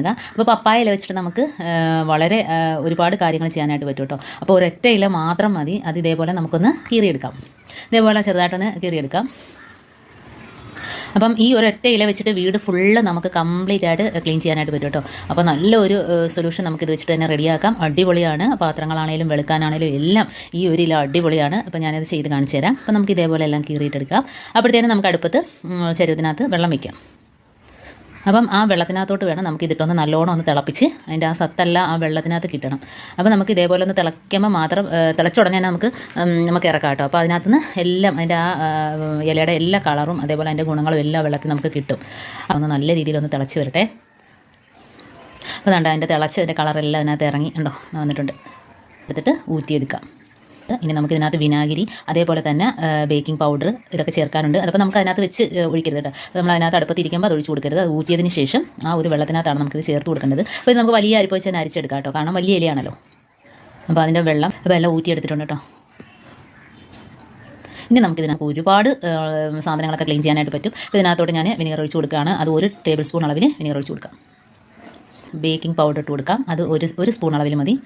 അപ്പോൾ പപ്പായ ഇല വെച്ചിട്ട് നമുക്ക് വളരെ ഒരുപാട് കാര്യങ്ങൾ ചെയ്യാനായിട്ട് പറ്റും കേട്ടോ. അപ്പോൾ ഒരൊറ്റ ഇല മാത്രം മതി. അത് ഇതേപോലെ നമുക്കൊന്ന് കീറിയെടുക്കാം. ഇതേപോലെ ചെറുതായിട്ടൊന്ന് കീറിയെടുക്കാം. അപ്പം ഈ ഒരൊറ്റ ഇല വെച്ചിട്ട് വീട് ഫുള്ള് നമുക്ക് കംപ്ലീറ്റ് ആയിട്ട് ക്ലീൻ ചെയ്യാനായിട്ട് പറ്റും കേട്ടോ. അപ്പോൾ നല്ലൊരു സൊല്യൂഷൻ നമുക്കിത് വെച്ചിട്ട് തന്നെ റെഡിയാക്കാം. അടിപൊളിയാണ്. പാത്രങ്ങളാണേലും വെളുക്കാനാണേലും എല്ലാം ഈ ഒരു ഇല അടിപൊളിയാണ്. അപ്പോൾ ഞാനത് ചെയ്ത് കാണിച്ചു തരാം. അപ്പോൾ നമുക്ക് ഇതേപോലെ എല്ലാം കീറിയിട്ടെടുക്കാം. അപ്പോഴത്തേനും നമുക്ക് അടുപ്പത്ത് ചരുവത്തിനകത്ത് വെള്ളം വയ്ക്കാം. അപ്പം ആ വെള്ളത്തിനകത്തോട്ട് വേണം നമുക്ക് ഇതിട്ടൊന്ന് നല്ലോണം ഒന്ന് തിളപ്പിച്ച് അതിൻ്റെ ആ സത്തെല്ലാം ആ വെള്ളത്തിനകത്ത് കിട്ടണം. അപ്പോൾ നമുക്ക് ഇതേപോലെ ഒന്ന് തിളയ്ക്കുമ്പോൾ മാത്രം തിളച്ചുടനെ തന്നെ നമുക്ക് ഇറക്കാം കേട്ടോ. അപ്പോൾ അതിനകത്തുനിന്ന് എല്ലാം അതിൻ്റെ ആ ഇലയുടെ എല്ലാ കളറും അതേപോലെ അതിൻ്റെ ഗുണങ്ങളും എല്ലാം വെള്ളത്തിൽ നമുക്ക് കിട്ടും. ഒന്ന് നല്ല രീതിയിലൊന്ന് തിളച്ച് വരട്ടെ. അപ്പോൾ വേണ്ട അതിൻ്റെ അതിൻ്റെ കളറെല്ലാം അതിനകത്ത് ഇറങ്ങി ഉണ്ടോ വന്നിട്ടുണ്ട്. എടുത്തിട്ട് ഊറ്റിയെടുക്കാം. ഇനി നമുക്ക് ഇതിനകത്ത് വിനാഗിരി അതേപോലെ തന്നെ ബേക്കിംഗ് പൗഡർ ഇതൊക്കെ ചേർക്കാനുണ്ട്. അതപ്പോൾ നമുക്ക് അതിനകത്ത് വെച്ച് ഒഴിക്കരുത് കേട്ടോ. നമ്മൾ അതിനകത്ത് അടുപ്പത്ത് ഇരിക്കുമ്പോൾ അത് ഒഴിച്ച് കൊടുക്കരുത്. അത് ഊറ്റിയതിന് ശേഷം ആ ഒരു വെള്ളത്തിനകത്താണ് നമുക്കിത് ചേർത്ത് കൊടുക്കേണ്ടത്. അപ്പോൾ ഇത് നമുക്ക് വലിയ അരിപ്പ് വെച്ച് തന്നെ അരിച്ചെടുക്കാം കേട്ടോ. കാരണം വലിയ ഇലയാണല്ലോ. അപ്പോൾ അതിൻ്റെ വെള്ളം അപ്പോൾ എല്ലാം ഊറ്റിയെടുത്തിട്ടുണ്ട് കേട്ടോ. ഇനി നമുക്കിതിനകത്ത് ഒരുപാട് സാധനങ്ങളൊക്കെ ക്ലീൻ ചെയ്യാനായിട്ട് പറ്റും. ഇതിനകത്തോട്ട് ഞാൻ വിനീഗർ ഒഴിച്ച് കൊടുക്കുകയാണ്. അത് 1 ടേബിൾ സ്പൂൺ അളവിന് വിനീഗർ ഒഴിച്ച് കൊടുക്കാം. ബേക്കിംഗ് പൗഡർ ഇട്ട് കൊടുക്കാം. അത് ഒരു സ്പൂൺ അളവിൽ മതി.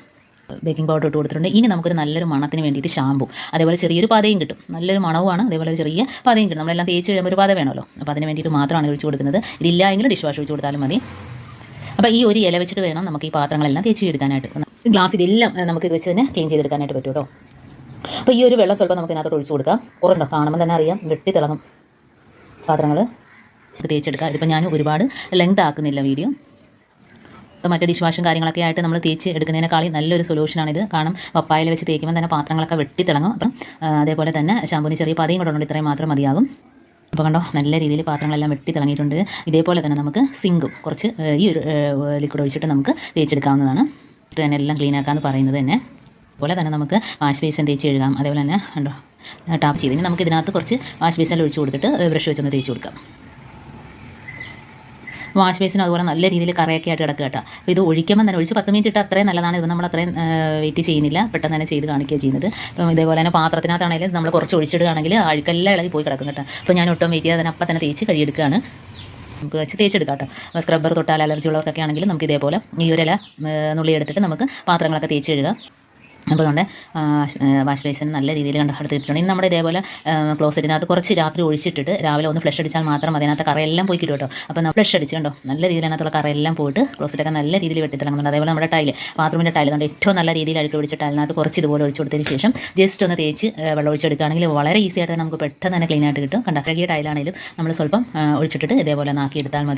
ബേക്കിംഗ് പൗഡർ ഇട്ട് കൊടുത്തിട്ടുണ്ട്. ഇനി നമുക്കൊരു നല്ലൊരു മണത്തിന് വേണ്ടിയിട്ട് ഷാമ്പു അതേപോലെ ചെറിയൊരു പതയും കിട്ടും. നല്ലൊരു മണവുമാണ്. അതേപോലെ ഒരു ചെറിയ പതയും കിട്ടും. നമ്മളെല്ലാം തേച്ച് കഴിയുമ്പോൾ ഒരു പത വേണമല്ലോ. അപ്പോൾ അതിന് വേണ്ടിയിട്ട് മാത്രമാണ് ഒഴിച്ച് കൊടുക്കുന്നത്. ഇതില്ല എങ്കിൽ ഡിഷ് വാഷ് ഒഴിച്ച് കൊടുത്താലും മതി. അപ്പോൾ ഈ ഒരു ഇല വെച്ചിട്ട് വേണം നമുക്ക് ഈ പാത്രങ്ങളെല്ലാം തേച്ച് എടുക്കാനായിട്ട്. ഗ്ലാസ്സിലെല്ലാം നമുക്ക് ഇത് വെച്ച് തന്നെ ക്ലീൻ ചെയ്തെടുക്കാനായിട്ട് പറ്റും കേട്ടോ. അപ്പോൾ ഈ ഒരു വെള്ളം സ്വല്പം നമുക്ക് ഇതിനകത്തോട്ട് ഒഴിച്ച് കൊടുക്കാം. കുറഞ്ഞോ കാണുമ്പോൾ തന്നെ അറിയാം വെട്ടി തിളങ്ങും പാത്രങ്ങൾ തേച്ചെടുക്കാം. ഇതിപ്പോൾ ഞാൻ ഒരുപാട് ലെങ്ത് ആക്കുന്നില്ല വീഡിയോ. അപ്പോൾ മറ്റേ ഡിഷ് വാഷും കാര്യങ്ങളൊക്കെ ആയിട്ട് നമ്മൾ തേച്ച് എടുക്കുന്നതിനേക്കാളും നല്ലൊരു സൊല്യൂഷനാണിത്. കാരണം പപ്പായയിൽ വെച്ച് തേക്കുമ്പോൾ തന്നെ പാത്രങ്ങളൊക്കെ വെട്ടി തിളങ്ങും. അപ്പം അതേപോലെ തന്നെ ഷാമ്പൂവിന് ചെറിയ പതയും കൂടെ ഉണ്ട്. ഇത്രയും മാത്രം മതിയാകും. അപ്പോൾ കണ്ടോ നല്ല രീതിയിൽ പാത്രങ്ങളെല്ലാം വെട്ടി തിളങ്ങിയിട്ടുണ്ട്. ഇതേപോലെ തന്നെ നമുക്ക് സിങ്കും കുറച്ച് ഈ ഒരു ലിക്വിഡ് ഒഴിച്ചിട്ട് നമുക്ക് തേച്ചെടുക്കാവുന്നതാണ്. ഇത് തന്നെ എല്ലാം ക്ലീൻ ആക്കാമെന്ന് പറയുന്നത് തന്നെ. അതുപോലെ തന്നെ നമുക്ക് വാഷ് ബേസിൻ തേച്ച് കഴുകാം. അതേപോലെ തന്നെ കണ്ടോ ടാപ്പ് ചെയ്ത് ഇനി നമുക്ക് ഇതിനകത്ത് കുറച്ച് വാഷ് ബേസിനിൽ ഒഴിച്ച് കൊടുത്തിട്ട് ബ്രഷ് വെച്ചൊന്ന് തേച്ച് കൊടുക്കാം. വാഷ് ബേസിനും അതുപോലെ നല്ല രീതിയിൽ കറയൊക്കെ ആയിട്ട് കിടക്കുക കേട്ടോ. അപ്പോൾ ഇത് ഒഴിക്കുമ്പോൾ തന്നെ ഒഴിച്ച് 10 മിനിറ്റ് ഇട്ട് അത്രയും നല്ലതാണ്. ഇത് നമ്മൾ അത്രയും വെയിറ്റ് ചെയ്യുന്നില്ല. പെട്ടെന്ന് തന്നെ ചെയ്ത് കാണിക്കുക ചെയ്യുന്നത്. അപ്പം ഇതേപോലെ തന്നെ പാത്രത്തിനകത്താണെങ്കിലും നമ്മൾ കുറച്ച് ഒഴിച്ചിടുകയാണെങ്കിൽ അഴുക്കെല്ലാം ഇളകി പോയി കിടക്കും കേട്ടോ. അപ്പോൾ ഞാൻ ഒട്ടും വെയിറ്റ് ചെയ്യാതെ തന്നെ അപ്പം തന്നെ തേച്ച് കഴുകിയെടുക്കുകയാണ്. നമുക്ക് വെച്ച് തേച്ചെടുക്കാം കേട്ടോ. സ്ക്രബ്ബർ തൊട്ടാൽ അലർജി ഉള്ളവർക്കൊക്കെ ആണെങ്കിലും നമുക്ക് ഇതേപോലെ ഈ ഒരു ഇല നുള്ളി എടുത്തിട്ട് നമുക്ക് പാത്രങ്ങളൊക്കെ തേച്ച് കഴുകാം. അപ്പോൾ അതുകൊണ്ട് വാഷ് ബേസിന് നല്ല രീതിയിൽ എടുത്തിട്ടുണ്ട്. ഇനി നമ്മുടെ ഇതേപോലെ ക്ലോസറ്റിനകത്ത് കുറച്ച് രാത്രി ഒഴിച്ചിട്ടിട്ട് രാവിലെ ഒന്ന് ഫ്ലഷ് അടിച്ചാൽ മാത്രം അതിനകത്ത് കറയെല്ലാം പോയി കിട്ടും കേട്ടോ. അപ്പോൾ നമ്മൾ ഫ്ലഷ് അടിച്ച് കണ്ടോ നല്ല രീതിയിൽ അതിനകത്തുള്ള കറയെല്ലാം പോയിട്ട് ക്ലോസറ്റൊക്കെ നല്ല രീതിയിൽ വെട്ടിത്തിളങ്ങുന്നുണ്ട്. അതേപോലെ നമ്മുടെ ബാത്റൂമിൻ്റെ ടൈൽ കൊണ്ട് ഏറ്റവും നല്ല രീതിയിൽ അഴുക്ക് പിടിച്ചിട്ട് അതിനകത്ത് കുറച്ച് ഇതുപോലെ ഒഴിച്ച് കൊടുത്തതിന് ശേഷം ജസ്റ്റ് ഒന്ന് തേച്ച് വെള്ളം ഒഴിച്ചെടുക്കുകയാണെങ്കിൽ വളരെ ഈസി ആയിട്ട് നമുക്ക് പെട്ടെന്ന് തന്നെ ക്ലീൻ ആയിട്ട് കിട്ടും. കണ്ടോ അഴകിയ ടൈലാണെങ്കിലും നമ്മൾ സ്വല്പം ഒഴിച്ചിട്ടിട്ട് ഇതേപോലെ നാക്കിയെടുത്താൽ മതി.